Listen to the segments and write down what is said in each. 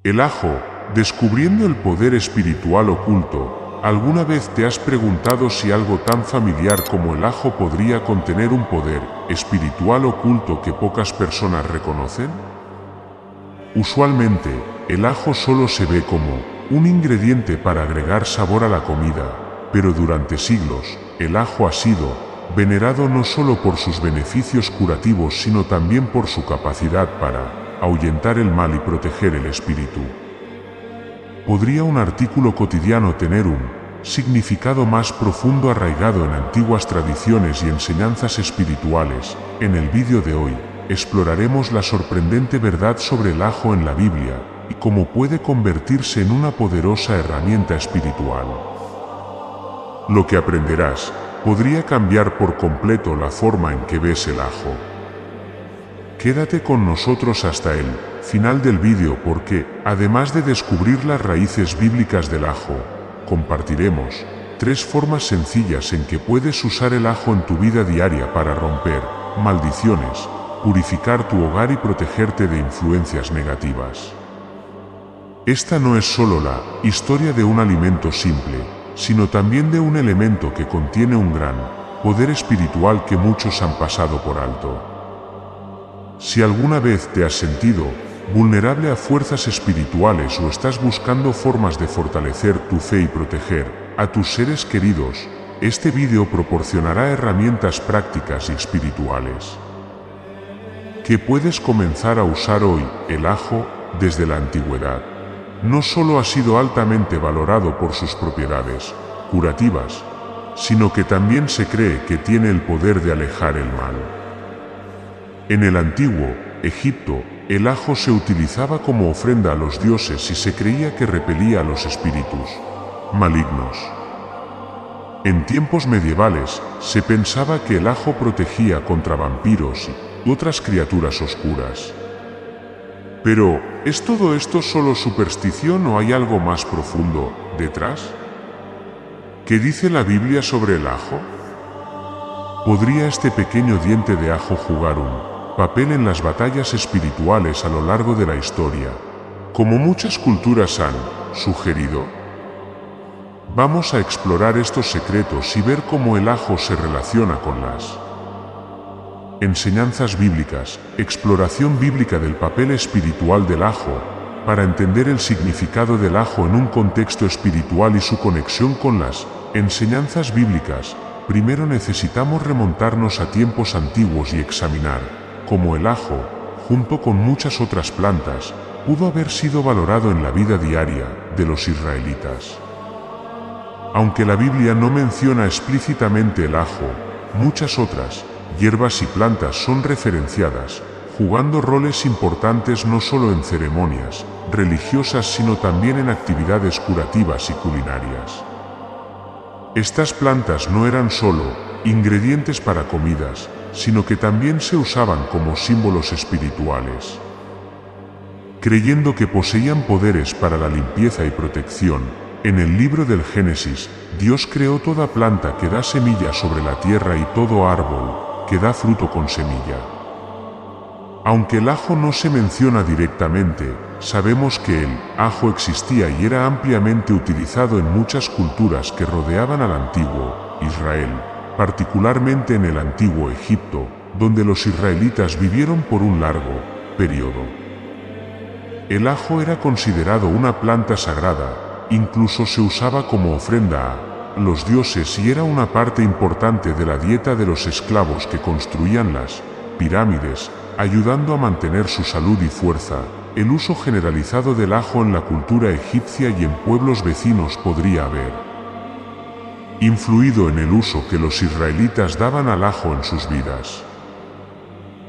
El ajo, descubriendo el poder espiritual oculto. ¿Alguna vez te has preguntado si algo tan familiar como el ajo podría contener un poder espiritual oculto que pocas personas reconocen? Usualmente, el ajo solo se ve como un ingrediente para agregar sabor a la comida, pero durante siglos, el ajo ha sido venerado no solo por sus beneficios curativos sino también por su capacidad para ahuyentar el mal y proteger el espíritu. ¿Podría un artículo cotidiano tener un significado más profundo arraigado en antiguas tradiciones y enseñanzas espirituales? En el vídeo de hoy, exploraremos la sorprendente verdad sobre el ajo en la Biblia y cómo puede convertirse en una poderosa herramienta espiritual. Lo que aprenderás podría cambiar por completo la forma en que ves el ajo. Quédate con nosotros hasta el final del vídeo porque, además de descubrir las raíces bíblicas del ajo, compartiremos 3 formas sencillas en que puedes usar el ajo en tu vida diaria para romper maldiciones, purificar tu hogar y protegerte de influencias negativas. Esta no es solo la historia de un alimento simple, sino también de un elemento que contiene un gran poder espiritual que muchos han pasado por alto. Si alguna vez te has sentido vulnerable a fuerzas espirituales o estás buscando formas de fortalecer tu fe y proteger a tus seres queridos, este vídeo proporcionará herramientas prácticas y espirituales que puedes comenzar a usar hoy. El ajo, desde la antigüedad, no solo ha sido altamente valorado por sus propiedades curativas, sino que también se cree que tiene el poder de alejar el mal. En el antiguo Egipto, el ajo se utilizaba como ofrenda a los dioses y se creía que repelía a los espíritus malignos. En tiempos medievales, se pensaba que el ajo protegía contra vampiros y otras criaturas oscuras. Pero, ¿es todo esto solo superstición o hay algo más profundo detrás? ¿Qué dice la Biblia sobre el ajo? ¿Podría este pequeño diente de ajo jugar un papel en las batallas espirituales a lo largo de la historia, como muchas culturas han sugerido? Vamos a explorar estos secretos y ver cómo el ajo se relaciona con las enseñanzas bíblicas, exploración bíblica del papel espiritual del ajo, para entender el significado del ajo en un contexto espiritual y su conexión con las enseñanzas bíblicas. Primero necesitamos remontarnos a tiempos antiguos y examinar cómo el ajo, junto con muchas otras plantas, pudo haber sido valorado en la vida diaria de los israelitas. Aunque la Biblia no menciona explícitamente el ajo, muchas otras hierbas y plantas son referenciadas, jugando roles importantes no solo en ceremonias religiosas sino también en actividades curativas y culinarias. Estas plantas no eran solo ingredientes para comidas, sino que también se usaban como símbolos espirituales. Creyendo que poseían poderes para la limpieza y protección, en el libro del Génesis, Dios creó toda planta que da semilla sobre la tierra y todo árbol que da fruto con semilla. Aunque el ajo no se menciona directamente, sabemos que el ajo existía y era ampliamente utilizado en muchas culturas que rodeaban al antiguo Israel, particularmente en el antiguo Egipto, donde los israelitas vivieron por un largo periodo. El ajo era considerado una planta sagrada, incluso se usaba como ofrenda a los dioses y era una parte importante de la dieta de los esclavos que construían las pirámides, ayudando a mantener su salud y fuerza. El uso generalizado del ajo en la cultura egipcia y en pueblos vecinos podría haber influido en el uso que los israelitas daban al ajo en sus vidas.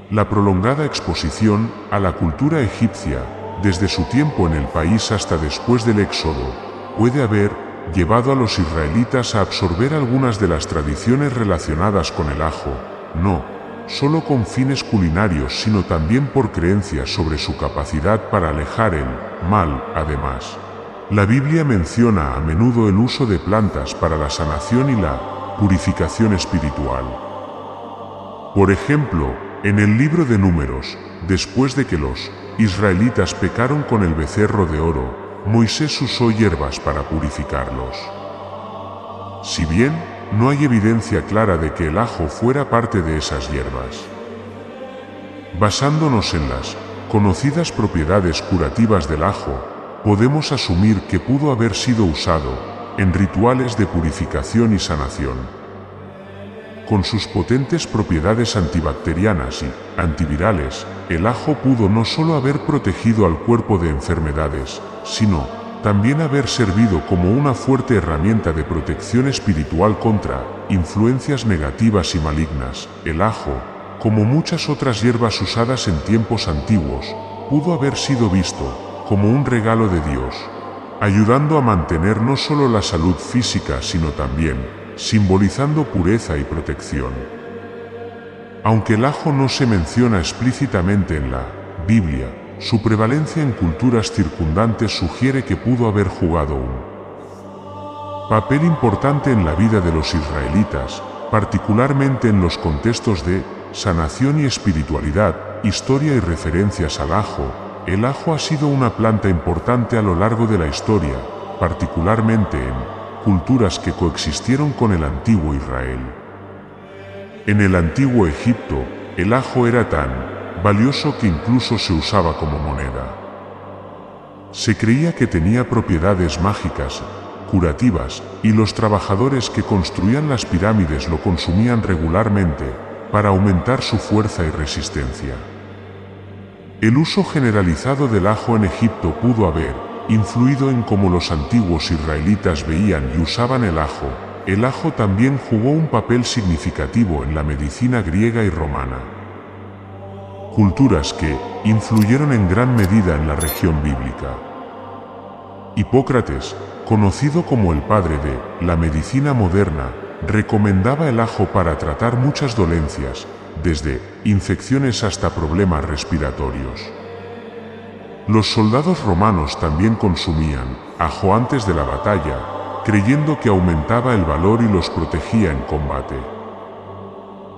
La prolongada exposición a la cultura egipcia, desde su tiempo en el país hasta después del Éxodo, puede haber llevado a los israelitas a absorber algunas de las tradiciones relacionadas con el ajo, no solo con fines culinarios sino también por creencias sobre su capacidad para alejar el mal. Además, la Biblia menciona a menudo el uso de plantas para la sanación y la purificación espiritual. Por ejemplo, en el libro de Números, después de que los israelitas pecaron con el becerro de oro, Moisés usó hierbas para purificarlos. Si bien no hay evidencia clara de que el ajo fuera parte de esas hierbas, basándonos en las conocidas propiedades curativas del ajo, podemos asumir que pudo haber sido usado en rituales de purificación y sanación. Con sus potentes propiedades antibacterianas y antivirales, el ajo pudo no solo haber protegido al cuerpo de enfermedades, sino también haber servido como una fuerte herramienta de protección espiritual contra influencias negativas y malignas. El ajo, como muchas otras hierbas usadas en tiempos antiguos, pudo haber sido visto como un regalo de Dios, ayudando a mantener no solo la salud física sino también simbolizando pureza y protección. Aunque el ajo no se menciona explícitamente en la Biblia, su prevalencia en culturas circundantes sugiere que pudo haber jugado un papel importante en la vida de los israelitas, particularmente en los contextos de sanación y espiritualidad, historia y referencias al ajo. El ajo ha sido una planta importante a lo largo de la historia, particularmente en culturas que coexistieron con el antiguo Israel. En el antiguo Egipto, el ajo era tan valioso que incluso se usaba como moneda. Se creía que tenía propiedades mágicas, curativas, y los trabajadores que construían las pirámides lo consumían regularmente para aumentar su fuerza y resistencia. El uso generalizado del ajo en Egipto pudo haber influido en cómo los antiguos israelitas veían y usaban el ajo. El ajo también jugó un papel significativo en la medicina griega y romana, culturas que influyeron en gran medida en la región bíblica. Hipócrates, conocido como el padre de la medicina moderna, recomendaba el ajo para tratar muchas dolencias, desde infecciones hasta problemas respiratorios. Los soldados romanos también consumían ajo antes de la batalla, creyendo que aumentaba el valor y los protegía en combate.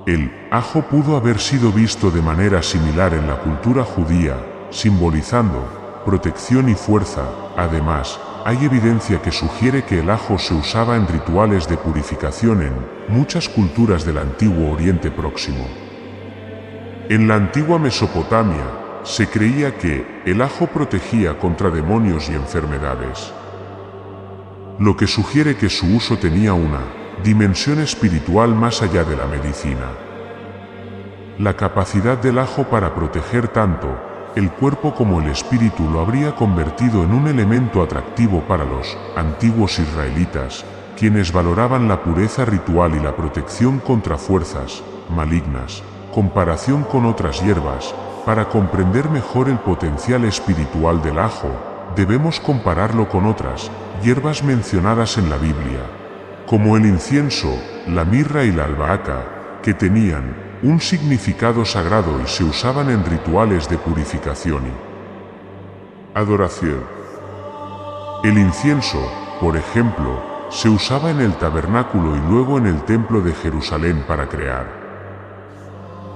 El ajo pudo haber sido visto de manera similar en la cultura judía, simbolizando protección y fuerza. Además, hay evidencia que sugiere que el ajo se usaba en rituales de purificación en muchas culturas del antiguo Oriente Próximo. En la antigua Mesopotamia, se creía que el ajo protegía contra demonios y enfermedades, lo que sugiere que su uso tenía una dimensión espiritual más allá de la medicina. La capacidad del ajo para proteger tanto el cuerpo como el espíritu lo habría convertido en un elemento atractivo para los antiguos israelitas, quienes valoraban la pureza ritual y la protección contra fuerzas malignas. Comparación con otras hierbas. Para comprender mejor el potencial espiritual del ajo, debemos compararlo con otras hierbas mencionadas en la Biblia, como el incienso, la mirra y la albahaca, que tenían un significado sagrado y se usaban en rituales de purificación y adoración. El incienso, por ejemplo, se usaba en el tabernáculo y luego en el templo de Jerusalén para crear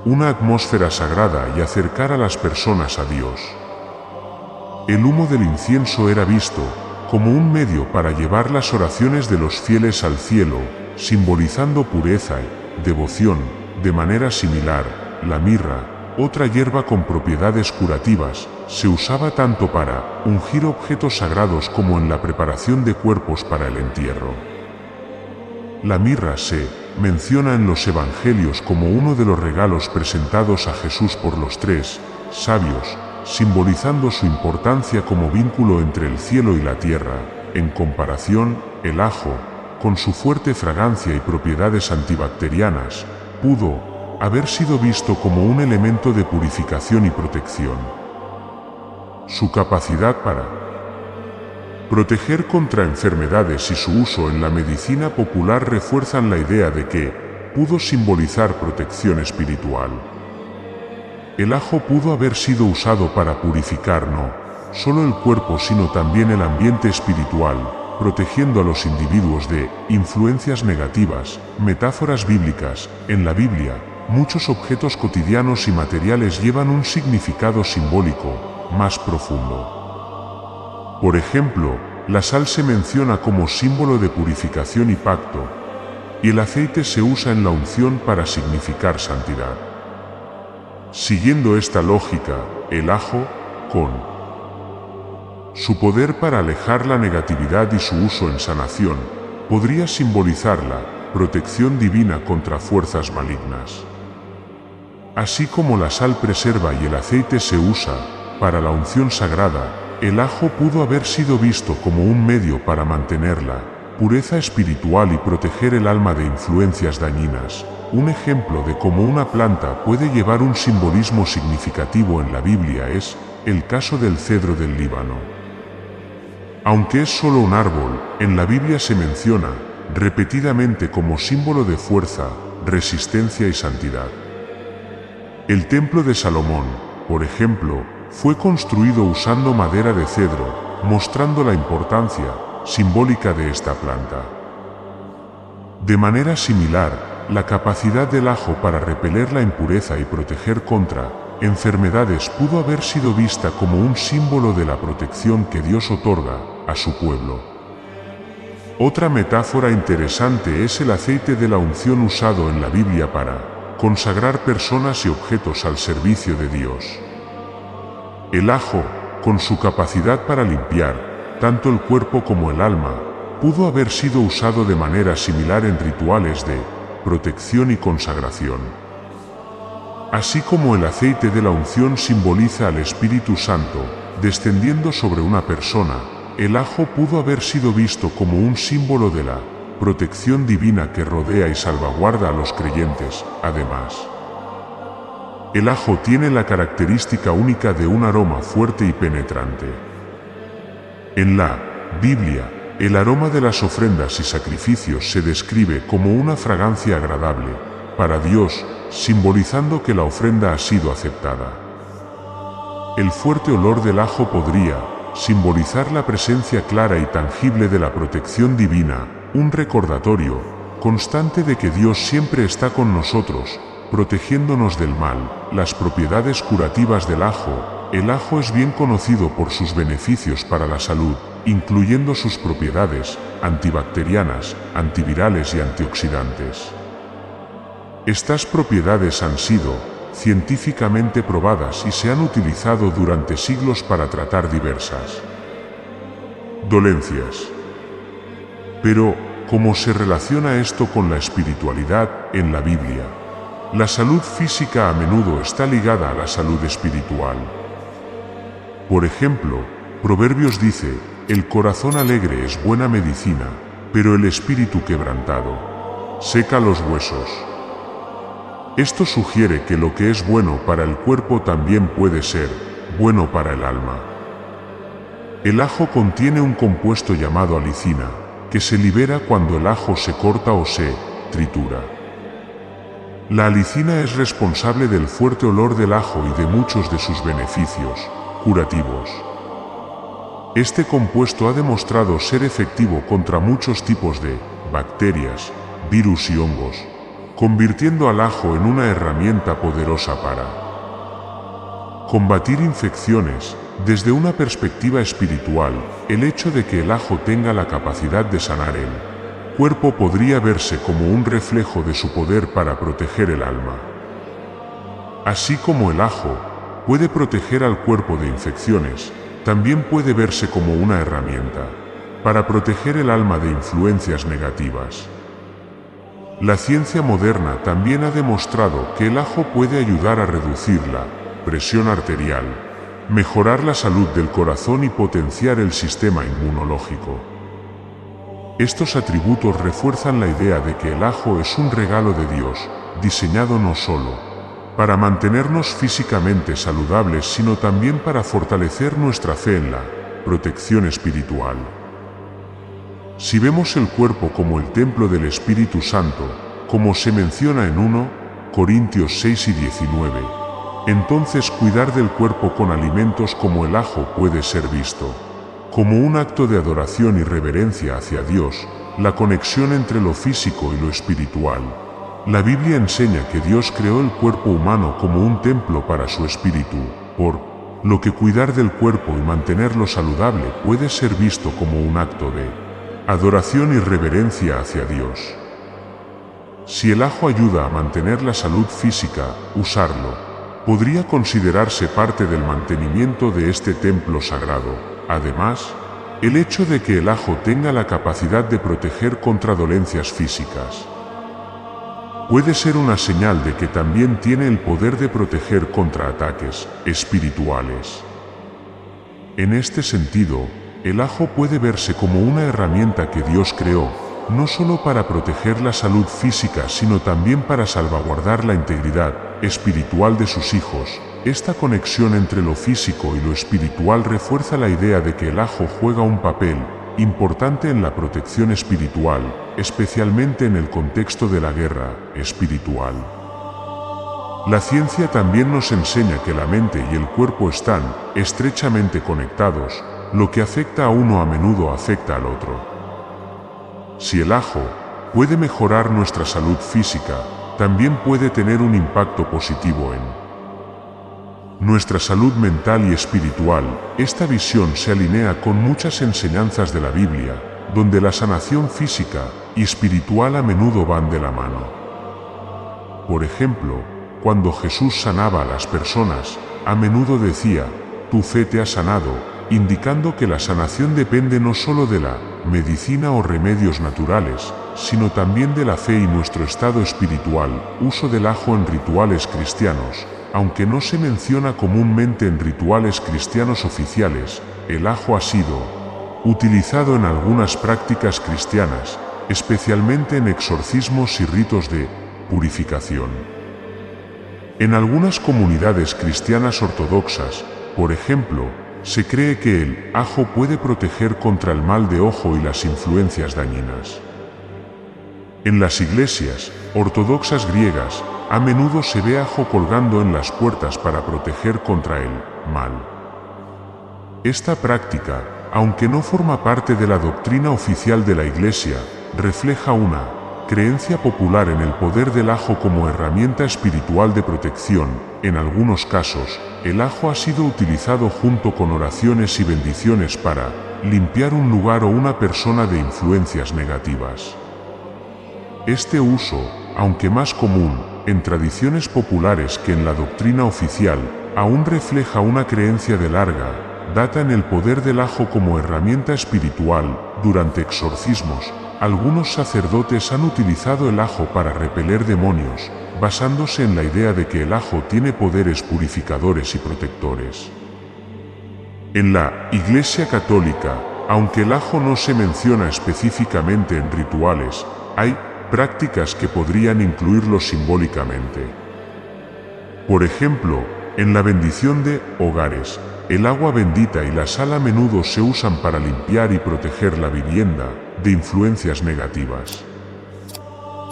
una atmósfera sagrada y acercar a las personas a Dios. El humo del incienso era visto como un medio para llevar las oraciones de los fieles al cielo, simbolizando pureza y devoción. De manera similar, la mirra, otra hierba con propiedades curativas, se usaba tanto para ungir objetos sagrados como en la preparación de cuerpos para el entierro. La mirra se menciona en los evangelios como uno de los regalos presentados a Jesús por los tres sabios, simbolizando su importancia como vínculo entre el cielo y la tierra. En comparación, el ajo, con su fuerte fragancia y propiedades antibacterianas, pudo haber sido visto como un elemento de purificación y protección. Su capacidad para proteger contra enfermedades y su uso en la medicina popular refuerzan la idea de que pudo simbolizar protección espiritual. El ajo pudo haber sido usado para purificar no solo el cuerpo sino también el ambiente espiritual, protegiendo a los individuos de influencias negativas. Metáforas bíblicas. En la Biblia, muchos objetos cotidianos y materiales llevan un significado simbólico. más profundo. Por ejemplo, la sal se menciona como símbolo de purificación y pacto, y el aceite se usa en la unción para significar santidad. Siguiendo esta lógica, el ajo, con su poder para alejar la negatividad y su uso en sanación, podría simbolizar la protección divina contra fuerzas malignas. Así como la sal preserva y el aceite se usa para la unción sagrada, el ajo pudo haber sido visto como un medio para mantener la pureza espiritual y proteger el alma de influencias dañinas. Un ejemplo de cómo una planta puede llevar un simbolismo significativo en la Biblia es el caso del cedro del Líbano. Aunque es solo un árbol, en la Biblia se menciona repetidamente como símbolo de fuerza, resistencia y santidad. El templo de Salomón, por ejemplo, fue construido usando madera de cedro, mostrando la importancia simbólica de esta planta. De manera similar, la capacidad del ajo para repeler la impureza y proteger contra enfermedades pudo haber sido vista como un símbolo de la protección que Dios otorga a su pueblo. Otra metáfora interesante es el aceite de la unción usado en la Biblia para consagrar personas y objetos al servicio de Dios. El ajo, con su capacidad para limpiar tanto el cuerpo como el alma, pudo haber sido usado de manera similar en rituales de protección y consagración. Así como el aceite de la unción simboliza al Espíritu Santo descendiendo sobre una persona, el ajo pudo haber sido visto como un símbolo de la protección divina que rodea y salvaguarda a los creyentes. Además, el ajo tiene la característica única de un aroma fuerte y penetrante. En la Biblia, el aroma de las ofrendas y sacrificios se describe como una fragancia agradable para Dios, simbolizando que la ofrenda ha sido aceptada. El fuerte olor del ajo podría simbolizar la presencia clara y tangible de la protección divina, un recordatorio constante de que Dios siempre está con nosotros, protegiéndonos del mal. Las propiedades curativas del ajo. El ajo es bien conocido por sus beneficios para la salud, incluyendo sus propiedades antibacterianas, antivirales y antioxidantes. Estas propiedades han sido científicamente probadas y se han utilizado durante siglos para tratar diversas dolencias. Pero, ¿cómo se relaciona esto con la espiritualidad en la Biblia? La salud física a menudo está ligada a la salud espiritual. Por ejemplo, Proverbios dice, el corazón alegre es buena medicina, pero el espíritu quebrantado seca los huesos. Esto sugiere que lo que es bueno para el cuerpo también puede ser bueno para el alma. El ajo contiene un compuesto llamado alicina, que se libera cuando el ajo se corta o se tritura. La alicina es responsable del fuerte olor del ajo y de muchos de sus beneficios curativos. Este compuesto ha demostrado ser efectivo contra muchos tipos de bacterias, virus y hongos, convirtiendo al ajo en una herramienta poderosa para combatir infecciones. Desde una perspectiva espiritual, el hecho de que el ajo tenga la capacidad de sanar el cuerpo podría verse como un reflejo de su poder para proteger el alma. Así como el ajo puede proteger al cuerpo de infecciones, también puede verse como una herramienta para proteger el alma de influencias negativas. La ciencia moderna también ha demostrado que el ajo puede ayudar a reducir la presión arterial, mejorar la salud del corazón y potenciar el sistema inmunológico. Estos atributos refuerzan la idea de que el ajo es un regalo de Dios, diseñado no solo para mantenernos físicamente saludables, sino también para fortalecer nuestra fe en la protección espiritual. Si vemos el cuerpo como el templo del Espíritu Santo, como se menciona en 1 Corintios 6 y 19, entonces cuidar del cuerpo con alimentos como el ajo puede ser visto como un acto de adoración y reverencia hacia Dios, la conexión entre lo físico y lo espiritual. La Biblia enseña que Dios creó el cuerpo humano como un templo para su espíritu. Por lo que cuidar del cuerpo y mantenerlo saludable puede ser visto como un acto de adoración y reverencia hacia Dios. Si el ajo ayuda a mantener la salud física, usarlo podría considerarse parte del mantenimiento de este templo sagrado. Además, el hecho de que el ajo tenga la capacidad de proteger contra dolencias físicas puede ser una señal de que también tiene el poder de proteger contra ataques espirituales. En este sentido, el ajo puede verse como una herramienta que Dios creó, no solo para proteger la salud física, sino también para salvaguardar la integridad espiritual de sus hijos. Esta conexión entre lo físico y lo espiritual refuerza la idea de que el ajo juega un papel importante en la protección espiritual, especialmente en el contexto de la guerra espiritual. La ciencia también nos enseña que la mente y el cuerpo están estrechamente conectados, lo que afecta a uno a menudo afecta al otro. Si el ajo puede mejorar nuestra salud física, también puede tener un impacto positivo en nuestra salud mental y espiritual. Esta visión se alinea con muchas enseñanzas de la Biblia, donde la sanación física y espiritual a menudo van de la mano. Por ejemplo, cuando Jesús sanaba a las personas, a menudo decía, "Tu fe te ha sanado", indicando que la sanación depende no solo de la medicina o remedios naturales, sino también de la fe y nuestro estado espiritual. Uso del ajo en rituales cristianos. Aunque no se menciona comúnmente en rituales cristianos oficiales, el ajo ha sido utilizado en algunas prácticas cristianas, especialmente en exorcismos y ritos de purificación. En algunas comunidades cristianas ortodoxas, por ejemplo, se cree que el ajo puede proteger contra el mal de ojo y las influencias dañinas. En las iglesias ortodoxas griegas, a menudo se ve ajo colgando en las puertas para proteger contra el mal. Esta práctica, aunque no forma parte de la doctrina oficial de la Iglesia, refleja una creencia popular en el poder del ajo como herramienta espiritual de protección. En algunos casos, el ajo ha sido utilizado junto con oraciones y bendiciones para limpiar un lugar o una persona de influencias negativas. Este uso, aunque más común en tradiciones populares que en la doctrina oficial, aún refleja una creencia de larga data en el poder del ajo como herramienta espiritual. Durante exorcismos, algunos sacerdotes han utilizado el ajo para repeler demonios, basándose en la idea de que el ajo tiene poderes purificadores y protectores. En la Iglesia Católica, aunque el ajo no se menciona específicamente en rituales, hay prácticas que podrían incluirlo simbólicamente. Por ejemplo, en la bendición de hogares, el agua bendita y la sal a menudo se usan para limpiar y proteger la vivienda de influencias negativas.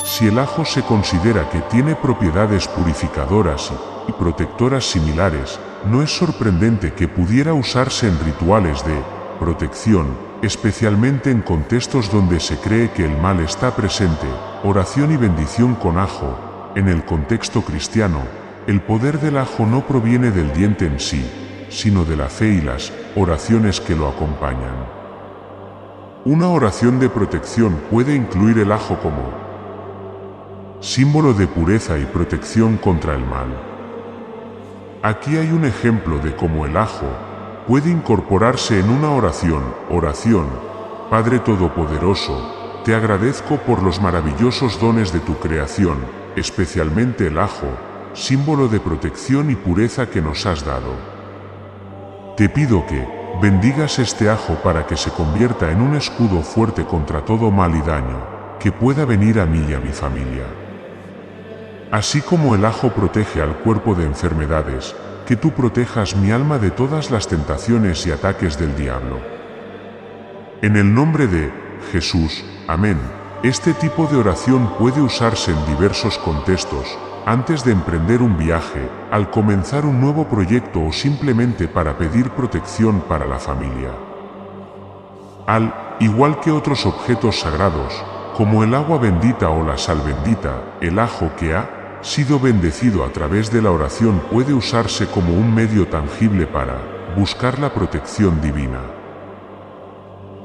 Si el ajo se considera que tiene propiedades purificadoras y protectoras similares, no es sorprendente que pudiera usarse en rituales de protección, especialmente en contextos donde se cree que el mal está presente. Oración y bendición con ajo. En el contexto cristiano, el poder del ajo no proviene del diente en sí, sino de la fe y las oraciones que lo acompañan. Una oración de protección puede incluir el ajo como símbolo de pureza y protección contra el mal. Aquí hay un ejemplo de cómo el ajo puede incorporarse en una oración. Oración: Padre Todopoderoso, te agradezco por los maravillosos dones de tu creación, especialmente el ajo, símbolo de protección y pureza que nos has dado. Te pido que bendigas este ajo para que se convierta en un escudo fuerte contra todo mal y daño que pueda venir a mí y a mi familia. Así como el ajo protege al cuerpo de enfermedades, que tú protejas mi alma de todas las tentaciones y ataques del diablo. En el nombre de Jesús, amén. Este tipo de oración puede usarse en diversos contextos, antes de emprender un viaje, al comenzar un nuevo proyecto o simplemente para pedir protección para la familia. Al igual que otros objetos sagrados, como el agua bendita o la sal bendita, el ajo que ha sido bendecido a través de la oración, puede usarse como un medio tangible para buscar la protección divina.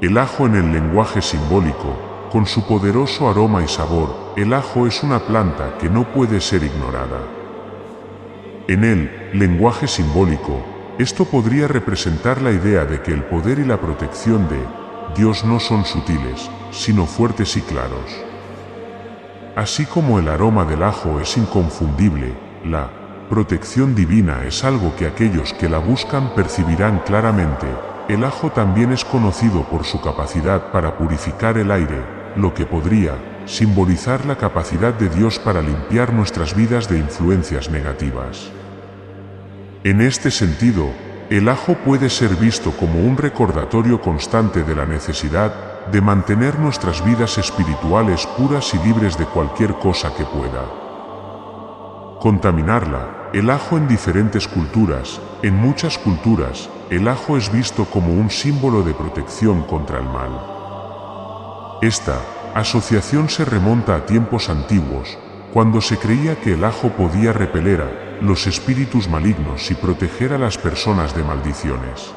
El ajo en el lenguaje simbólico, con su poderoso aroma y sabor, el ajo es una planta que no puede ser ignorada. En el lenguaje simbólico, esto podría representar la idea de que el poder y la protección de Dios no son sutiles, sino fuertes y claros. Así como el aroma del ajo es inconfundible, la protección divina es algo que aquellos que la buscan percibirán claramente. El ajo también es conocido por su capacidad para purificar el aire, lo que podría simbolizar la capacidad de Dios para limpiar nuestras vidas de influencias negativas. En este sentido, el ajo puede ser visto como un recordatorio constante de la necesidad de mantener nuestras vidas espirituales puras y libres de cualquier cosa que pueda contaminarla. El ajo en diferentes culturas, en muchas culturas, el ajo es visto como un símbolo de protección contra el mal. Esta asociación se remonta a tiempos antiguos, cuando se creía que el ajo podía repeler a los espíritus malignos y proteger a las personas de maldiciones.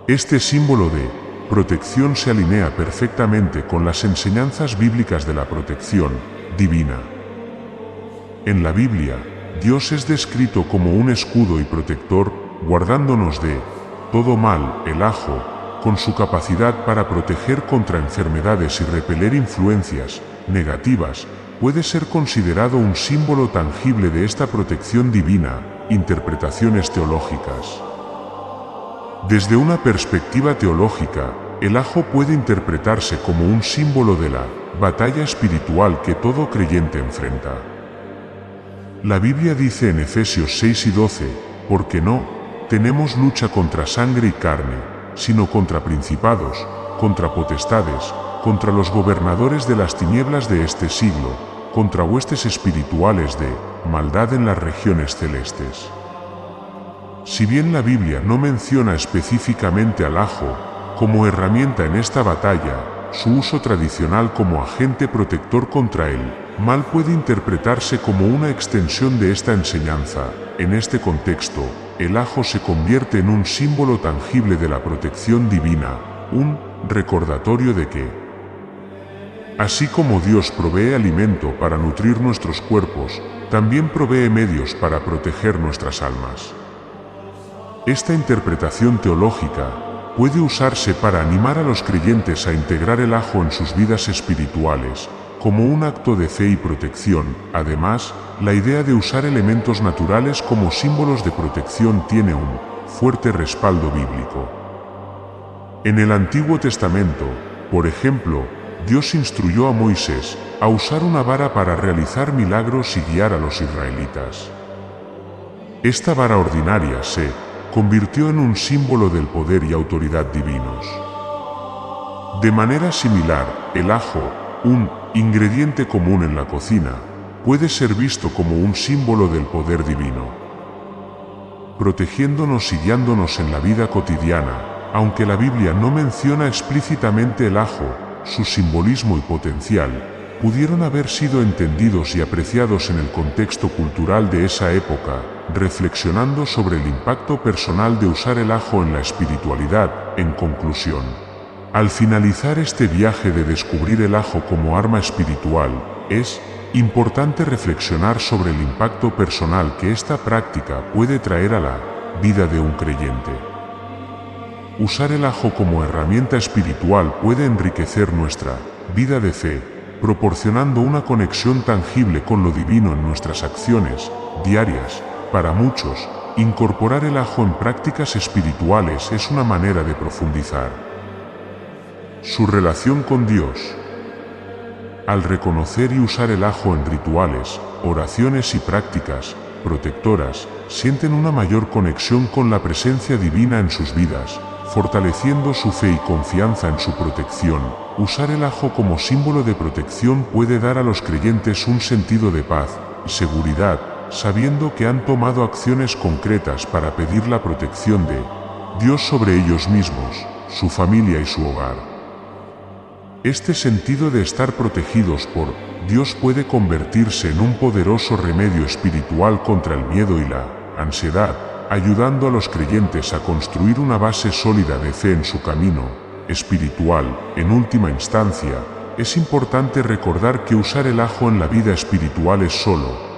Este símbolo de protección se alinea perfectamente con las enseñanzas bíblicas de la protección divina. En la Biblia, Dios es descrito como un escudo y protector, guardándonos de todo mal. El ajo, con su capacidad para proteger contra enfermedades y repeler influencias negativas, puede ser considerado un símbolo tangible de esta protección divina. Interpretaciones teológicas. Desde una perspectiva teológica, el ajo puede interpretarse como un símbolo de la batalla espiritual que todo creyente enfrenta. La Biblia dice en Efesios 6 y 12, porque no tenemos lucha contra sangre y carne, sino contra principados, contra potestades, contra los gobernadores de las tinieblas de este siglo, contra huestes espirituales de maldad en las regiones celestes. Si bien la Biblia no menciona específicamente al ajo como herramienta en esta batalla, su uso tradicional como agente protector contra el mal puede interpretarse como una extensión de esta enseñanza. En este contexto, el ajo se convierte en un símbolo tangible de la protección divina, un recordatorio de que, así como Dios provee alimento para nutrir nuestros cuerpos, también provee medios para proteger nuestras almas. Esta interpretación teológica puede usarse para animar a los creyentes a integrar el ajo en sus vidas espirituales, como un acto de fe y protección. Además, la idea de usar elementos naturales como símbolos de protección tiene un fuerte respaldo bíblico. En el Antiguo Testamento, por ejemplo, Dios instruyó a Moisés a usar una vara para realizar milagros y guiar a los israelitas. Esta vara ordinaria se convirtió en un símbolo del poder y autoridad divinos. De manera similar, el ajo, un ingrediente común en la cocina, puede ser visto como un símbolo del poder divino, protegiéndonos y guiándonos en la vida cotidiana. Aunque la Biblia no menciona explícitamente el ajo, su simbolismo y potencial pudieron haber sido entendidos y apreciados en el contexto cultural de esa época. Reflexionando sobre el impacto personal de usar el ajo en la espiritualidad, en conclusión, al finalizar este viaje de descubrir el ajo como arma espiritual, es importante reflexionar sobre el impacto personal que esta práctica puede traer a la vida de un creyente. Usar el ajo como herramienta espiritual puede enriquecer nuestra vida de fe, proporcionando una conexión tangible con lo divino en nuestras acciones diarias. Para muchos, incorporar el ajo en prácticas espirituales es una manera de profundizar su relación con Dios. Al reconocer y usar el ajo en rituales, oraciones y prácticas protectoras, sienten una mayor conexión con la presencia divina en sus vidas, fortaleciendo su fe y confianza en su protección. Usar el ajo como símbolo de protección puede dar a los creyentes un sentido de paz y seguridad, sabiendo que han tomado acciones concretas para pedir la protección de Dios sobre ellos mismos, su familia y su hogar. Este sentido de estar protegidos por Dios puede convertirse en un poderoso remedio espiritual contra el miedo y la ansiedad, ayudando a los creyentes a construir una base sólida de fe en su camino espiritual. En última instancia, es importante recordar que usar el ajo en la vida espiritual es solo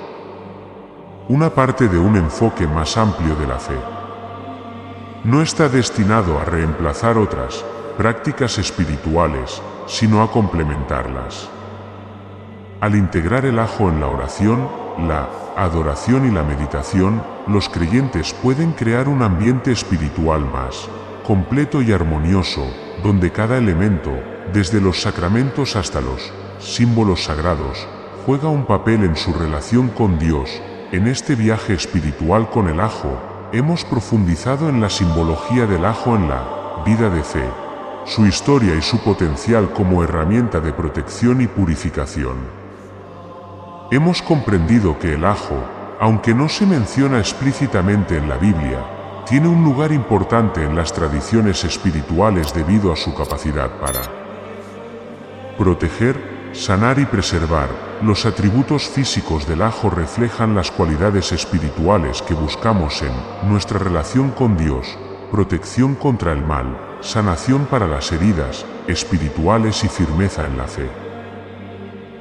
una parte de un enfoque más amplio de la fe. No está destinado a reemplazar otras prácticas espirituales, sino a complementarlas. Al integrar el ajo en la oración, la adoración y la meditación, los creyentes pueden crear un ambiente espiritual más completo y armonioso, donde cada elemento, desde los sacramentos hasta los símbolos sagrados, juega un papel en su relación con Dios. En este viaje espiritual con el ajo, hemos profundizado en la simbología del ajo en la vida de fe, su historia y su potencial como herramienta de protección y purificación. Hemos comprendido que el ajo, aunque no se menciona explícitamente en la Biblia, tiene un lugar importante en las tradiciones espirituales debido a su capacidad para proteger, sanar y preservar. Los atributos físicos del ajo reflejan las cualidades espirituales que buscamos en nuestra relación con Dios: protección contra el mal, sanación para las heridas espirituales y firmeza en la fe.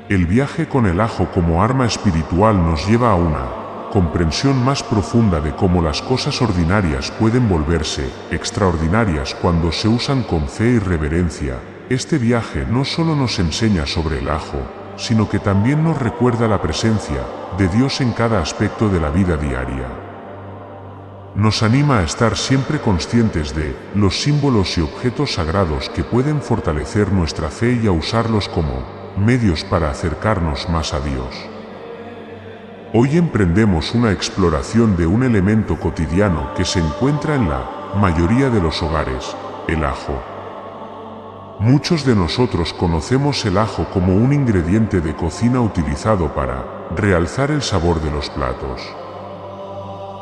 El viaje con el ajo como arma espiritual nos lleva a una comprensión más profunda de cómo las cosas ordinarias pueden volverse extraordinarias cuando se usan con fe y reverencia. Este viaje no solo nos enseña sobre el ajo, sino que también nos recuerda la presencia de Dios en cada aspecto de la vida diaria. Nos anima a estar siempre conscientes de los símbolos y objetos sagrados que pueden fortalecer nuestra fe y a usarlos como medios para acercarnos más a Dios. Hoy emprendemos una exploración de un elemento cotidiano que se encuentra en la mayoría de los hogares: el ajo. Muchos de nosotros conocemos el ajo como un ingrediente de cocina utilizado para realzar el sabor de los platos.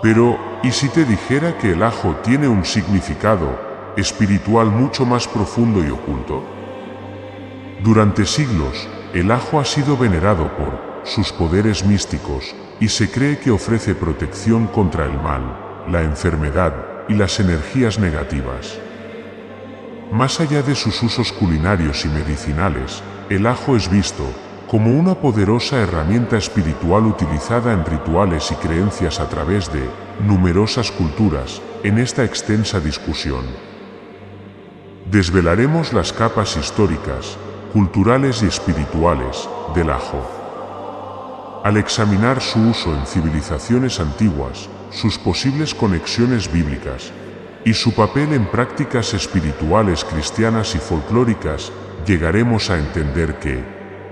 Pero, ¿y si te dijera que el ajo tiene un significado espiritual mucho más profundo y oculto? Durante siglos, el ajo ha sido venerado por sus poderes místicos, y se cree que ofrece protección contra el mal, la enfermedad y las energías negativas. Más allá de sus usos culinarios y medicinales, el ajo es visto como una poderosa herramienta espiritual utilizada en rituales y creencias a través de numerosas culturas. En esta extensa discusión desvelaremos las capas históricas, culturales y espirituales del ajo. Al examinar su uso en civilizaciones antiguas, sus posibles conexiones bíblicas y su papel en prácticas espirituales cristianas y folclóricas, llegaremos a entender que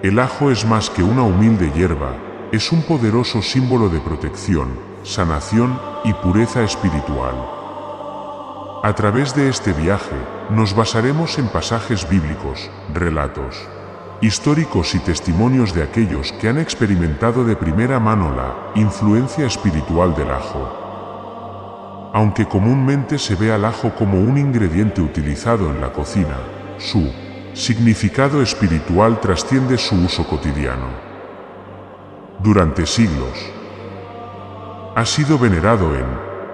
el ajo es más que una humilde hierba, es un poderoso símbolo de protección, sanación y pureza espiritual. A través de este viaje, nos basaremos en pasajes bíblicos, relatos históricos y testimonios de aquellos que han experimentado de primera mano la influencia espiritual del ajo. Aunque comúnmente se ve al ajo como un ingrediente utilizado en la cocina, su significado espiritual trasciende su uso cotidiano. Durante siglos, ha sido venerado en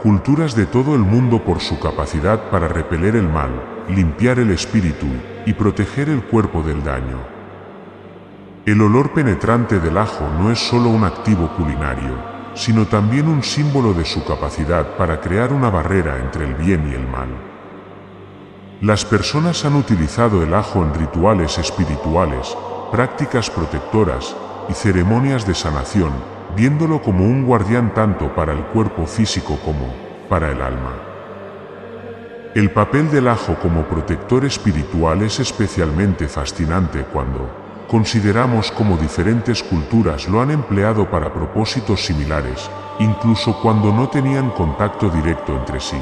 culturas de todo el mundo por su capacidad para repeler el mal, limpiar el espíritu y proteger el cuerpo del daño. El olor penetrante del ajo no es solo un activo culinario, sino también un símbolo de su capacidad para crear una barrera entre el bien y el mal. Las personas han utilizado el ajo en rituales espirituales, prácticas protectoras y ceremonias de sanación, viéndolo como un guardián tanto para el cuerpo físico como para el alma. El papel del ajo como protector espiritual es especialmente fascinante cuando consideramos cómo diferentes culturas lo han empleado para propósitos similares, incluso cuando no tenían contacto directo entre sí.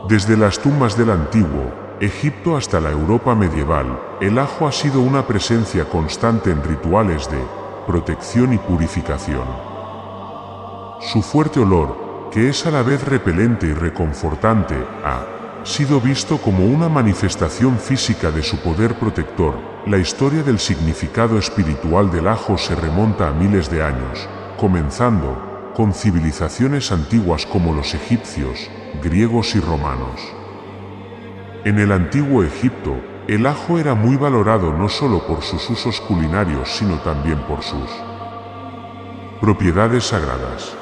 Desde las tumbas del antiguo Egipto hasta la Europa medieval, el ajo ha sido una presencia constante en rituales de protección y purificación. Su fuerte olor, que es a la vez repelente y reconfortante, ha sido visto como una manifestación física de su poder protector. La historia del significado espiritual del ajo se remonta a miles de años, comenzando con civilizaciones antiguas como los egipcios, griegos y romanos. En el antiguo Egipto, el ajo era muy valorado no solo por sus usos culinarios, sino también por sus propiedades sagradas.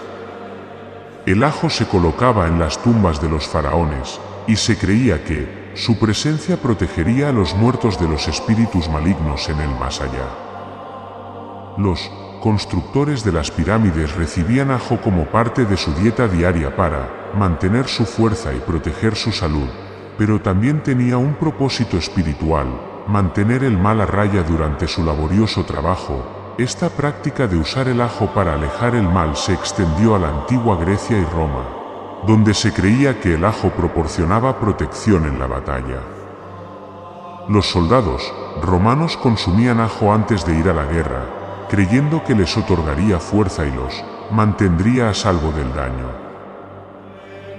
El ajo se colocaba en las tumbas de los faraones, y se creía que su presencia protegería a los muertos de los espíritus malignos en el más allá. Los constructores de las pirámides recibían ajo como parte de su dieta diaria para mantener su fuerza y proteger su salud, pero también tenía un propósito espiritual: mantener el mal a raya durante su laborioso trabajo. Esta práctica de usar el ajo para alejar el mal se extendió a la antigua Grecia y Roma, donde se creía que el ajo proporcionaba protección en la batalla. Los soldados romanos consumían ajo antes de ir a la guerra, creyendo que les otorgaría fuerza y los mantendría a salvo del daño.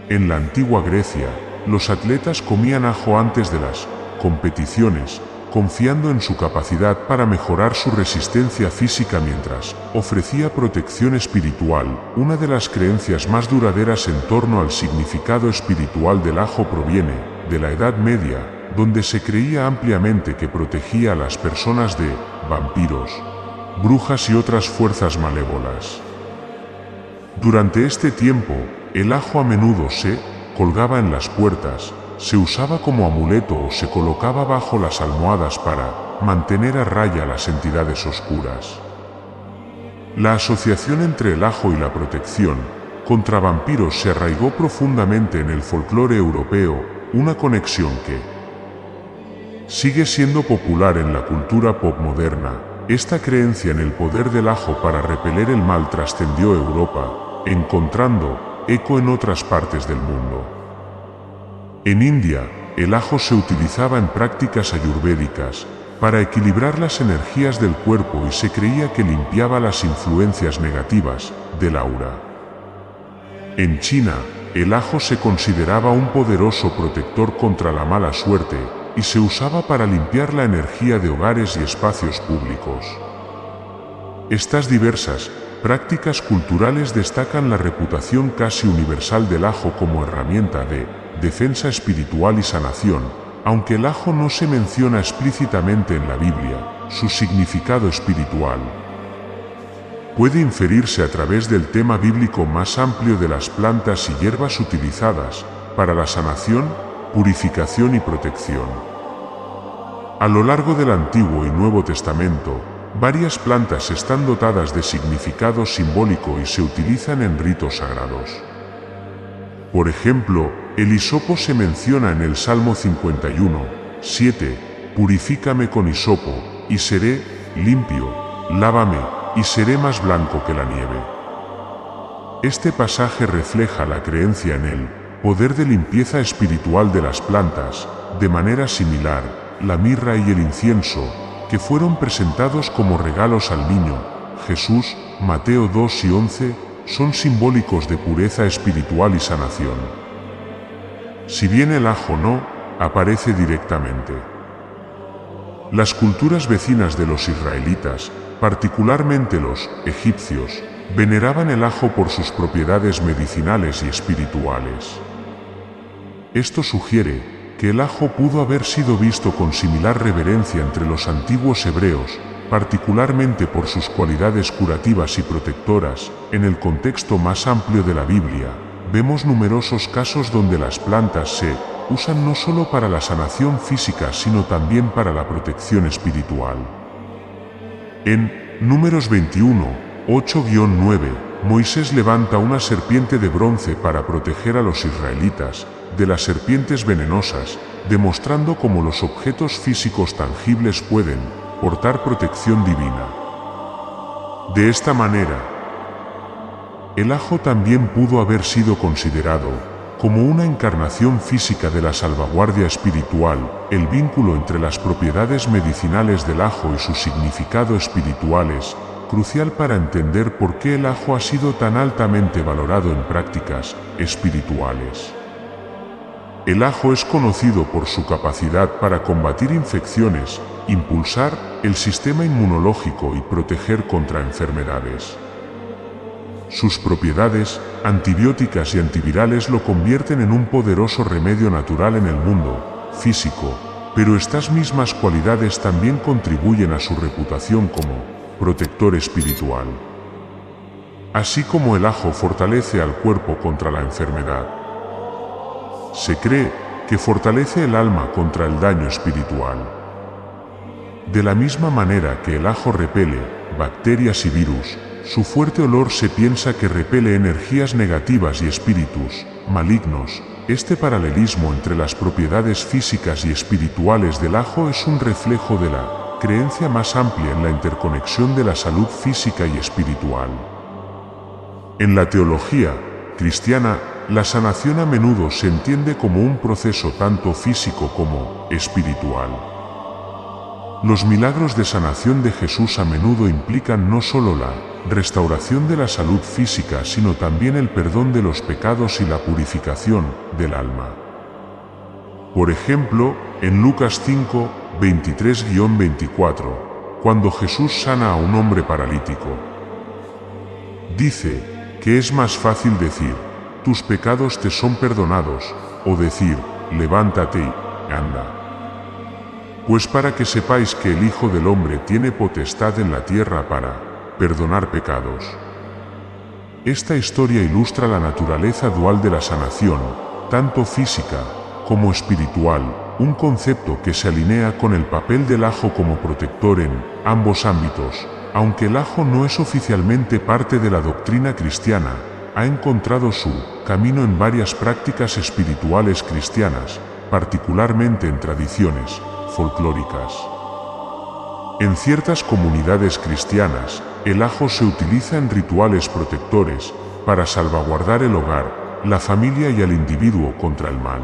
En la antigua Grecia, los atletas comían ajo antes de las competiciones, confiando en su capacidad para mejorar su resistencia física mientras ofrecía protección espiritual. Una de las creencias más duraderas en torno al significado espiritual del ajo proviene de la Edad Media, donde se creía ampliamente que protegía a las personas de vampiros, brujas y otras fuerzas malévolas. Durante este tiempo, el ajo a menudo se colgaba en las puertas, se usaba como amuleto o se colocaba bajo las almohadas para mantener a raya las entidades oscuras. La asociación entre el ajo y la protección contra vampiros se arraigó profundamente en el folclore europeo, una conexión que sigue siendo popular en la cultura pop moderna. Esta creencia en el poder del ajo para repeler el mal trascendió Europa, encontrando eco en otras partes del mundo. En India, el ajo se utilizaba en prácticas ayurvédicas para equilibrar las energías del cuerpo y se creía que limpiaba las influencias negativas del aura. En China, el ajo se consideraba un poderoso protector contra la mala suerte y se usaba para limpiar la energía de hogares y espacios públicos. Estas diversas prácticas culturales destacan la reputación casi universal del ajo como herramienta de defensa espiritual y sanación. Aunque el ajo no se menciona explícitamente en la Biblia, su significado espiritual puede inferirse a través del tema bíblico más amplio de las plantas y hierbas utilizadas para la sanación, purificación y protección. A lo largo del Antiguo y Nuevo Testamento, varias plantas están dotadas de significado simbólico y se utilizan en ritos sagrados. Por ejemplo, el hisopo se menciona en el Salmo 51, 7, «Purifícame con hisopo, y seré limpio, lávame, y seré más blanco que la nieve». Este pasaje refleja la creencia en el poder de limpieza espiritual de las plantas. De manera similar, la mirra y el incienso, que fueron presentados como regalos al niño Jesús, Mateo 2 y 11, son simbólicos de pureza espiritual y sanación. Si bien el ajo no aparece directamente. Las culturas vecinas de los israelitas, particularmente los egipcios, veneraban el ajo por sus propiedades medicinales y espirituales. Esto sugiere que el ajo pudo haber sido visto con similar reverencia entre los antiguos hebreos, particularmente por sus cualidades curativas y protectoras. En el contexto más amplio de la Biblia, vemos numerosos casos donde las plantas se usan no solo para la sanación física sino también para la protección espiritual. En Números 21, 8-9, Moisés levanta una serpiente de bronce para proteger a los israelitas de las serpientes venenosas, demostrando cómo los objetos físicos tangibles pueden portar protección divina. De esta manera, el ajo también pudo haber sido considerado como una encarnación física de la salvaguardia espiritual. El vínculo entre las propiedades medicinales del ajo y su significado espiritual es crucial para entender por qué el ajo ha sido tan altamente valorado en prácticas espirituales. El ajo es conocido por su capacidad para combatir infecciones, impulsar el sistema inmunológico y proteger contra enfermedades. Sus propiedades antibióticas y antivirales lo convierten en un poderoso remedio natural en el mundo físico, pero estas mismas cualidades también contribuyen a su reputación como protector espiritual. Así como el ajo fortalece al cuerpo contra la enfermedad, se cree que fortalece el alma contra el daño espiritual. De la misma manera que el ajo repele bacterias y virus, su fuerte olor se piensa que repele energías negativas y espíritus malignos. Este paralelismo entre las propiedades físicas y espirituales del ajo es un reflejo de la creencia más amplia en la interconexión de la salud física y espiritual. En la teología cristiana, la sanación a menudo se entiende como un proceso tanto físico como espiritual. Los milagros de sanación de Jesús a menudo implican no solo la restauración de la salud física, sino también el perdón de los pecados y la purificación del alma. Por ejemplo, en Lucas 5, 23-24, cuando Jesús sana a un hombre paralítico, dice que es más fácil decir, tus pecados te son perdonados, o decir, levántate y anda. Pues para que sepáis que el Hijo del Hombre tiene potestad en la tierra para perdonar pecados. Esta historia ilustra la naturaleza dual de la sanación, tanto física como espiritual, un concepto que se alinea con el papel del ajo como protector en ambos ámbitos. Aunque el ajo no es oficialmente parte de la doctrina cristiana, ha encontrado su camino en varias prácticas espirituales cristianas, particularmente en tradiciones folclóricas. En ciertas comunidades cristianas, el ajo se utiliza en rituales protectores para salvaguardar el hogar, la familia y al individuo contra el mal.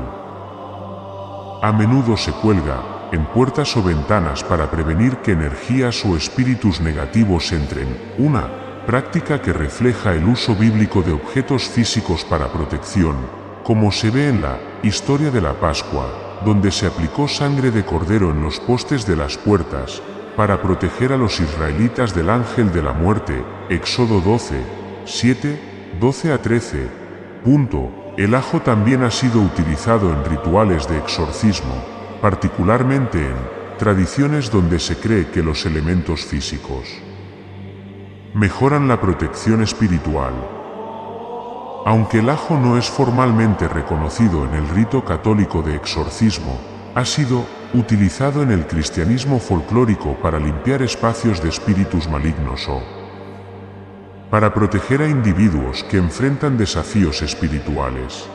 A menudo se cuelga en puertas o ventanas para prevenir que energías o espíritus negativos entren, una práctica que refleja el uso bíblico de objetos físicos para protección, como se ve en la historia de la Pascua, donde se aplicó sangre de cordero en los postes de las puertas, para proteger a los israelitas del ángel de la muerte. Éxodo 12, 7, 12-13. El ajo también ha sido utilizado en rituales de exorcismo, particularmente en tradiciones donde se cree que los elementos físicos mejoran la protección espiritual. Aunque el ajo no es formalmente reconocido en el rito católico de exorcismo, ha sido utilizado en el cristianismo folclórico para limpiar espacios de espíritus malignos o para proteger a individuos que enfrentan desafíos espirituales.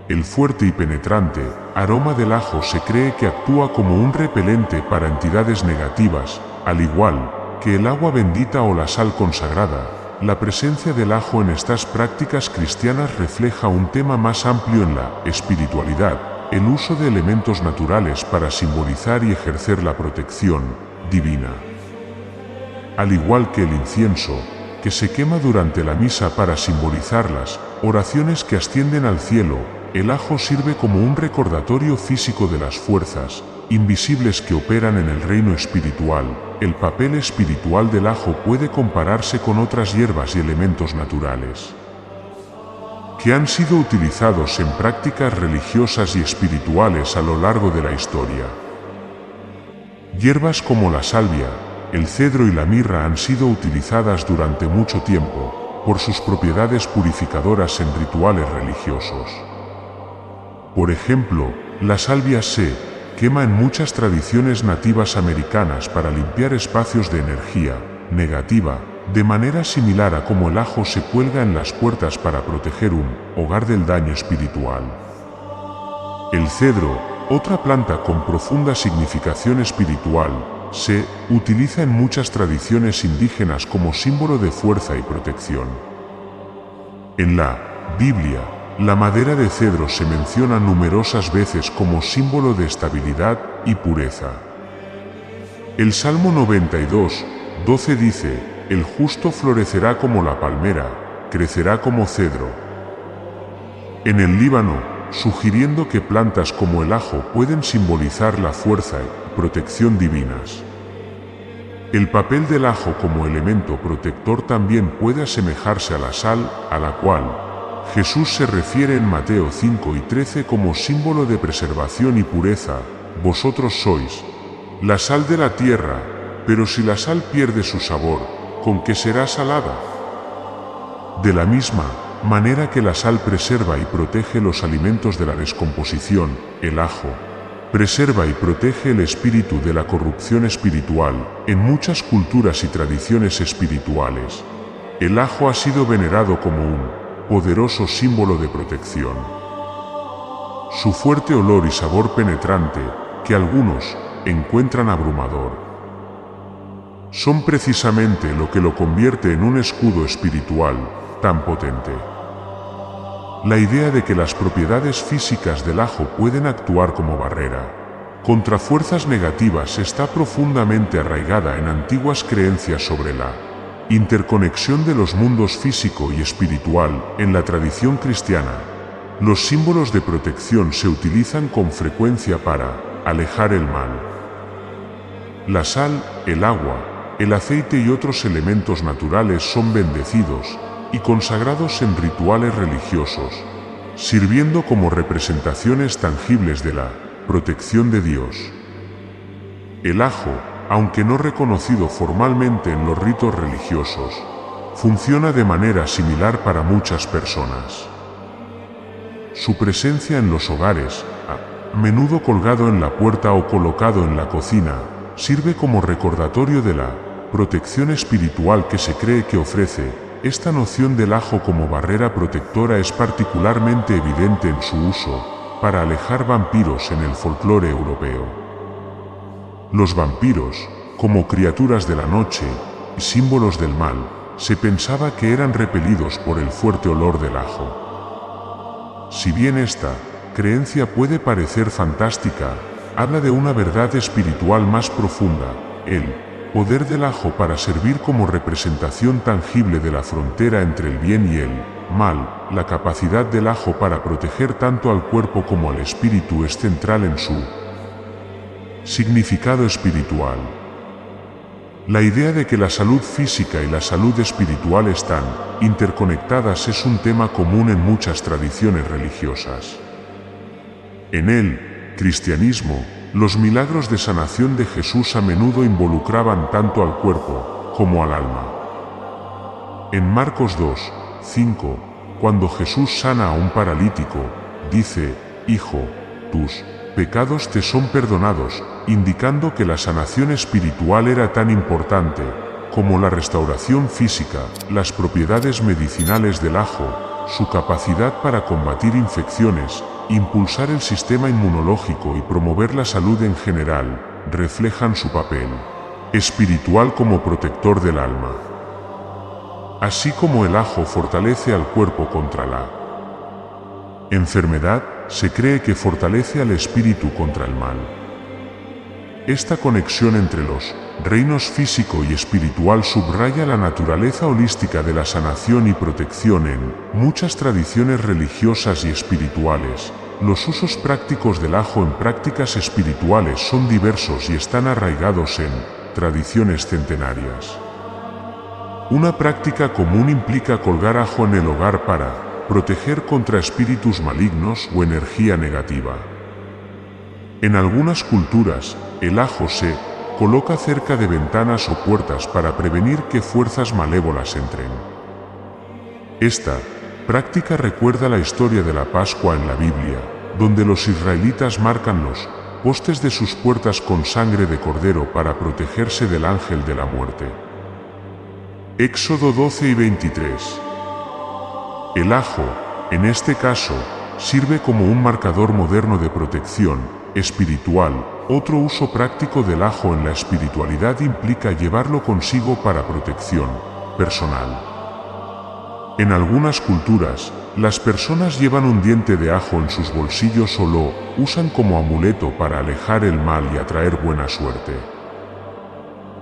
El fuerte y penetrante aroma del ajo se cree que actúa como un repelente para entidades negativas, al igual que el agua bendita o la sal consagrada. La presencia del ajo en estas prácticas cristianas refleja un tema más amplio en la espiritualidad, el uso de elementos naturales para simbolizar y ejercer la protección divina. Al igual que el incienso, que se quema durante la misa para simbolizar las oraciones que ascienden al cielo, el ajo sirve como un recordatorio físico de las fuerzas invisibles que operan en el reino espiritual. El papel espiritual del ajo puede compararse con otras hierbas y elementos naturales que han sido utilizados en prácticas religiosas y espirituales a lo largo de la historia. Hierbas como la salvia, el cedro y la mirra han sido utilizadas durante mucho tiempo por sus propiedades purificadoras en rituales religiosos. Por ejemplo, la salvia se quema en muchas tradiciones nativas americanas para limpiar espacios de energía negativa, de manera similar a como el ajo se cuelga en las puertas para proteger un hogar del daño espiritual. El cedro, otra planta con profunda significación espiritual, se utiliza en muchas tradiciones indígenas como símbolo de fuerza y protección. En la Biblia, la madera de cedro se menciona numerosas veces como símbolo de estabilidad y pureza. El Salmo 92, 12 dice, el justo florecerá como la palmera, crecerá como cedro. En el Líbano, sugiriendo que plantas como el ajo pueden simbolizar la fuerza y protección divinas. El papel del ajo como elemento protector también puede asemejarse a la sal, a la cual Jesús se refiere en Mateo 5 y 13 como símbolo de preservación y pureza. Vosotros sois la sal de la tierra, pero si la sal pierde su sabor, ¿con qué será salada? De la misma manera que la sal preserva y protege los alimentos de la descomposición, el ajo preserva y protege el espíritu de la corrupción espiritual. En muchas culturas y tradiciones espirituales, el ajo ha sido venerado como un poderoso símbolo de protección. Su fuerte olor y sabor penetrante, que algunos encuentran abrumador, son precisamente lo que lo convierte en un escudo espiritual tan potente. La idea de que las propiedades físicas del ajo pueden actuar como barrera contra fuerzas negativas está profundamente arraigada en antiguas creencias sobre la interconexión de los mundos físico y espiritual. En la tradición cristiana, los símbolos de protección se utilizan con frecuencia para alejar el mal. La sal, el agua, el aceite y otros elementos naturales son bendecidos y consagrados en rituales religiosos, sirviendo como representaciones tangibles de la protección de Dios. El ajo, aunque no reconocido formalmente en los ritos religiosos, funciona de manera similar para muchas personas. Su presencia en los hogares, a menudo colgado en la puerta o colocado en la cocina, sirve como recordatorio de la protección espiritual que se cree que ofrece. Esta noción del ajo como barrera protectora es particularmente evidente en su uso para alejar vampiros en el folclore europeo. Los vampiros, como criaturas de la noche y símbolos del mal, se pensaba que eran repelidos por el fuerte olor del ajo. Si bien esta creencia puede parecer fantástica, habla de una verdad espiritual más profunda: el poder del ajo para servir como representación tangible de la frontera entre el bien y el mal. La capacidad del ajo para proteger tanto al cuerpo como al espíritu es central en su significado espiritual. La idea de que la salud física y la salud espiritual están interconectadas es un tema común en muchas tradiciones religiosas. En el cristianismo, los milagros de sanación de Jesús a menudo involucraban tanto al cuerpo como al alma. En Marcos 2, 5, cuando Jesús sana a un paralítico, dice: «Hijo, tus pecados te son perdonados», indicando que la sanación espiritual era tan importante como la restauración física. Las propiedades medicinales del ajo, su capacidad para combatir infecciones, impulsar el sistema inmunológico y promover la salud en general, reflejan su papel espiritual como protector del alma. Así como el ajo fortalece al cuerpo contra la enfermedad, se cree que fortalece al espíritu contra el mal. Esta conexión entre los reinos físico y espiritual subraya la naturaleza holística de la sanación y protección en muchas tradiciones religiosas y espirituales. Los usos prácticos del ajo en prácticas espirituales son diversos y están arraigados en tradiciones centenarias. Una práctica común implica colgar ajo en el hogar para proteger contra espíritus malignos o energía negativa. En algunas culturas, el ajo se coloca cerca de ventanas o puertas para prevenir que fuerzas malévolas entren. Esta práctica recuerda la historia de la Pascua en la Biblia, donde los israelitas marcan los postes de sus puertas con sangre de cordero para protegerse del ángel de la muerte. Éxodo 12 y 23. El ajo, en este caso, sirve como un marcador moderno de protección espiritual. Otro uso práctico del ajo en la espiritualidad implica llevarlo consigo para protección personal. En algunas culturas, las personas llevan un diente de ajo en sus bolsillos o lo usan como amuleto para alejar el mal y atraer buena suerte.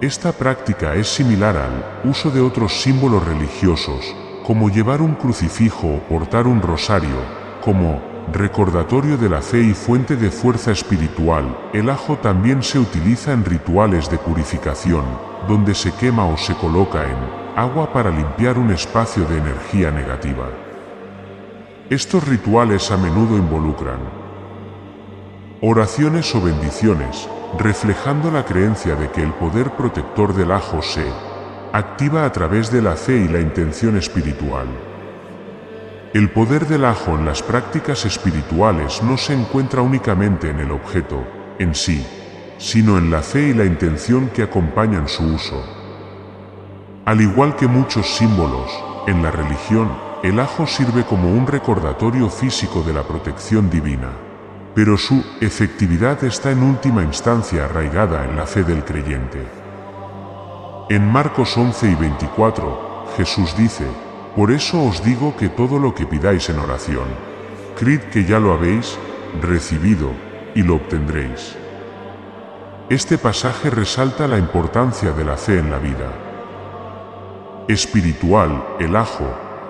Esta práctica es similar al uso de otros símbolos religiosos, como llevar un crucifijo o portar un rosario, como recordatorio de la fe y fuente de fuerza espiritual. El ajo también se utiliza en rituales de purificación, donde se quema o se coloca en agua para limpiar un espacio de energía negativa. Estos rituales a menudo involucran oraciones o bendiciones, reflejando la creencia de que el poder protector del ajo se activa a través de la fe y la intención espiritual. El poder del ajo en las prácticas espirituales no se encuentra únicamente en el objeto en sí, sino en la fe y la intención que acompañan su uso. Al igual que muchos símbolos, en la religión, el ajo sirve como un recordatorio físico de la protección divina, pero su efectividad está en última instancia arraigada en la fe del creyente. En Marcos 11 y 24, Jesús dice: por eso os digo que todo lo que pidáis en oración, creed que ya lo habéis recibido y lo obtendréis. Este pasaje resalta la importancia de la fe en la vida espiritual. El ajo,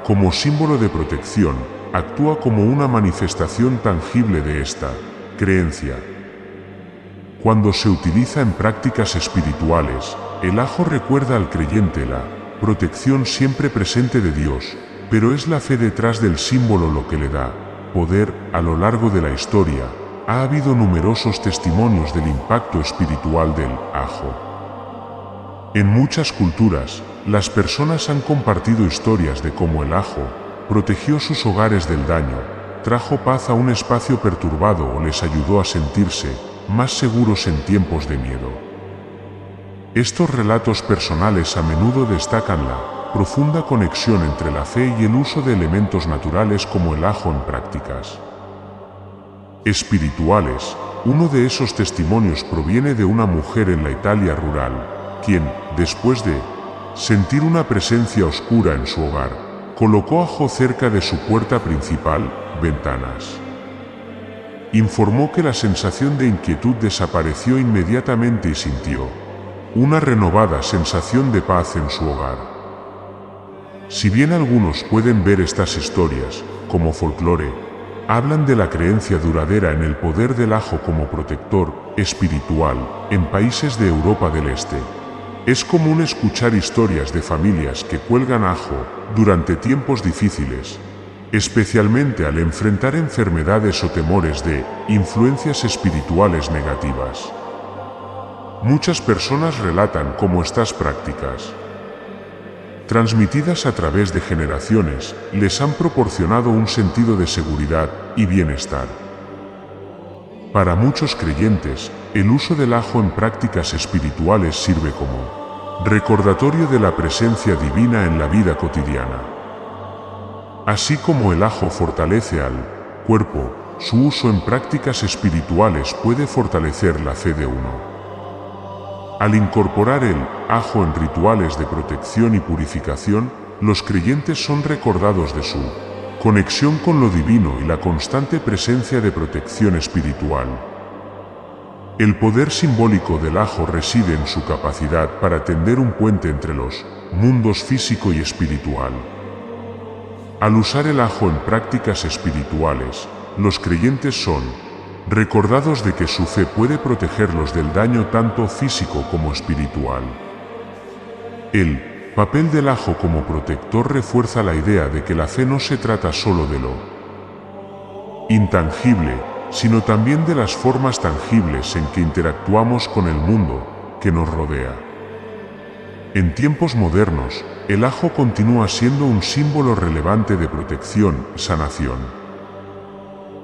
como símbolo de protección, actúa como una manifestación tangible de esta creencia. Cuando se utiliza en prácticas espirituales, el ajo recuerda al creyente la protección siempre presente de Dios, pero es la fe detrás del símbolo lo que le da poder. A lo largo de la historia, ha habido numerosos testimonios del impacto espiritual del ajo. En muchas culturas, las personas han compartido historias de cómo el ajo protegió sus hogares del daño, trajo paz a un espacio perturbado o les ayudó a sentirse más seguros en tiempos de miedo. Estos relatos personales a menudo destacan la profunda conexión entre la fe y el uso de elementos naturales como el ajo en prácticas espirituales. Uno de esos testimonios proviene de una mujer en la Italia rural, quien, después de sentir una presencia oscura en su hogar, colocó ajo cerca de su puerta principal, ventanas. Informó que la sensación de inquietud desapareció inmediatamente y sintió una renovada sensación de paz en su hogar. Si bien algunos pueden ver estas historias como folclore, hablan de la creencia duradera en el poder del ajo como protector espiritual en países de Europa del Este. Es común escuchar historias de familias que cuelgan ajo durante tiempos difíciles, especialmente al enfrentar enfermedades o temores de influencias espirituales negativas. Muchas personas relatan cómo estas prácticas, transmitidas a través de generaciones, les han proporcionado un sentido de seguridad y bienestar. Para muchos creyentes, el uso del ajo en prácticas espirituales sirve como recordatorio de la presencia divina en la vida cotidiana. Así como el ajo fortalece al cuerpo, su uso en prácticas espirituales puede fortalecer la fe de uno. Al incorporar el ajo en rituales de protección y purificación, los creyentes son recordados de su conexión con lo divino y la constante presencia de protección espiritual. El poder simbólico del ajo reside en su capacidad para tender un puente entre los mundos físico y espiritual. Al usar el ajo en prácticas espirituales, los creyentes son recordados de que su fe puede protegerlos del daño tanto físico como espiritual. El papel del ajo como protector refuerza la idea de que la fe no se trata solo de lo intangible, sino también de las formas tangibles en que interactuamos con el mundo que nos rodea. En tiempos modernos, el ajo continúa siendo un símbolo relevante de protección y sanación.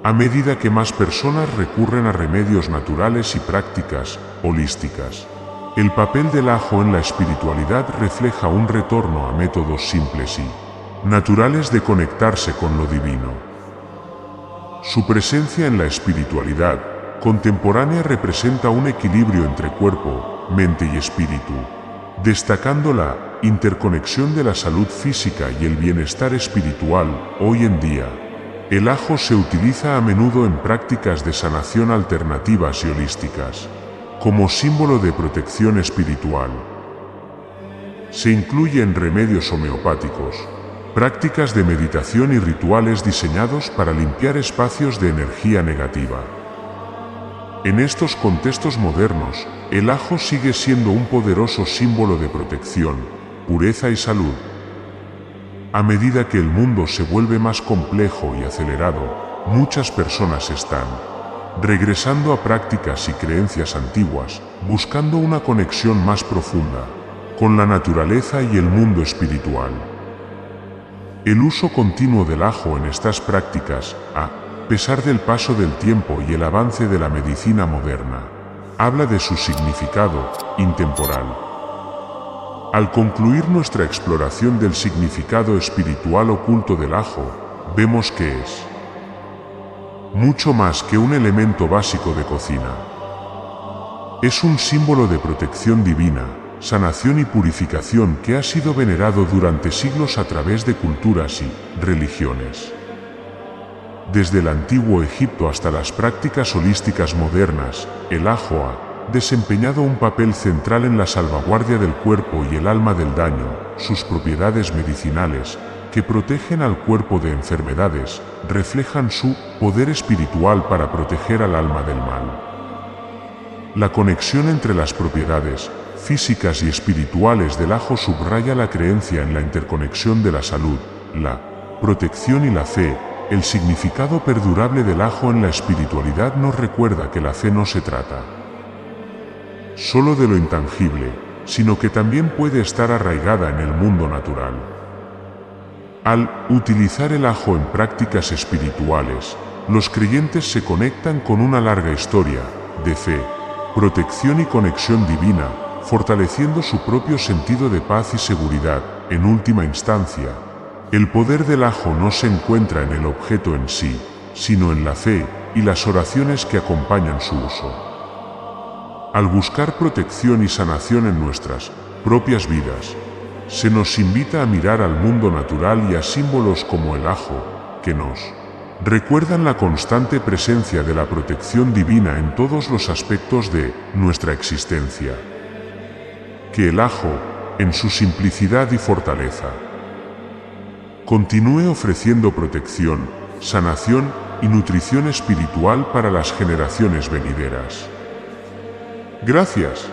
A medida que más personas recurren a remedios naturales y prácticas holísticas, el papel del ajo en la espiritualidad refleja un retorno a métodos simples y naturales de conectarse con lo divino. Su presencia en la espiritualidad contemporánea representa un equilibrio entre cuerpo, mente y espíritu, destacando la interconexión de la salud física y el bienestar espiritual. Hoy en día, el ajo se utiliza a menudo en prácticas de sanación alternativas y holísticas, como símbolo de protección espiritual. Se incluye en remedios homeopáticos, prácticas de meditación y rituales diseñados para limpiar espacios de energía negativa. En estos contextos modernos, el ajo sigue siendo un poderoso símbolo de protección, pureza y salud. A medida que el mundo se vuelve más complejo y acelerado, muchas personas están regresando a prácticas y creencias antiguas, buscando una conexión más profunda con la naturaleza y el mundo espiritual. El uso continuo del ajo en estas prácticas, a pesar del paso del tiempo y el avance de la medicina moderna, habla de su significado intemporal. Al concluir nuestra exploración del significado espiritual oculto del ajo, vemos que es mucho más que un elemento básico de cocina. Es un símbolo de protección divina, sanación y purificación que ha sido venerado durante siglos a través de culturas y religiones. Desde el antiguo Egipto hasta las prácticas holísticas modernas, el ajo ha desempeñado un papel central en la salvaguardia del cuerpo y el alma del daño. Sus propiedades medicinales, que protegen al cuerpo de enfermedades, reflejan su poder espiritual para proteger al alma del mal. La conexión entre las propiedades físicas y espirituales del ajo subraya la creencia en la interconexión de la salud, la protección y la fe. El significado perdurable del ajo en la espiritualidad nos recuerda que la fe no se trata solo de lo intangible, sino que también puede estar arraigada en el mundo natural. Al utilizar el ajo en prácticas espirituales, los creyentes se conectan con una larga historia de fe, protección y conexión divina, fortaleciendo su propio sentido de paz y seguridad. En última instancia, el poder del ajo no se encuentra en el objeto en sí, sino en la fe y las oraciones que acompañan su uso. Al buscar protección y sanación en nuestras propias vidas, se nos invita a mirar al mundo natural y a símbolos como el ajo, que nos recuerdan la constante presencia de la protección divina en todos los aspectos de nuestra existencia. Que el ajo, en su simplicidad y fortaleza, continúe ofreciendo protección, sanación y nutrición espiritual para las generaciones venideras. Gracias.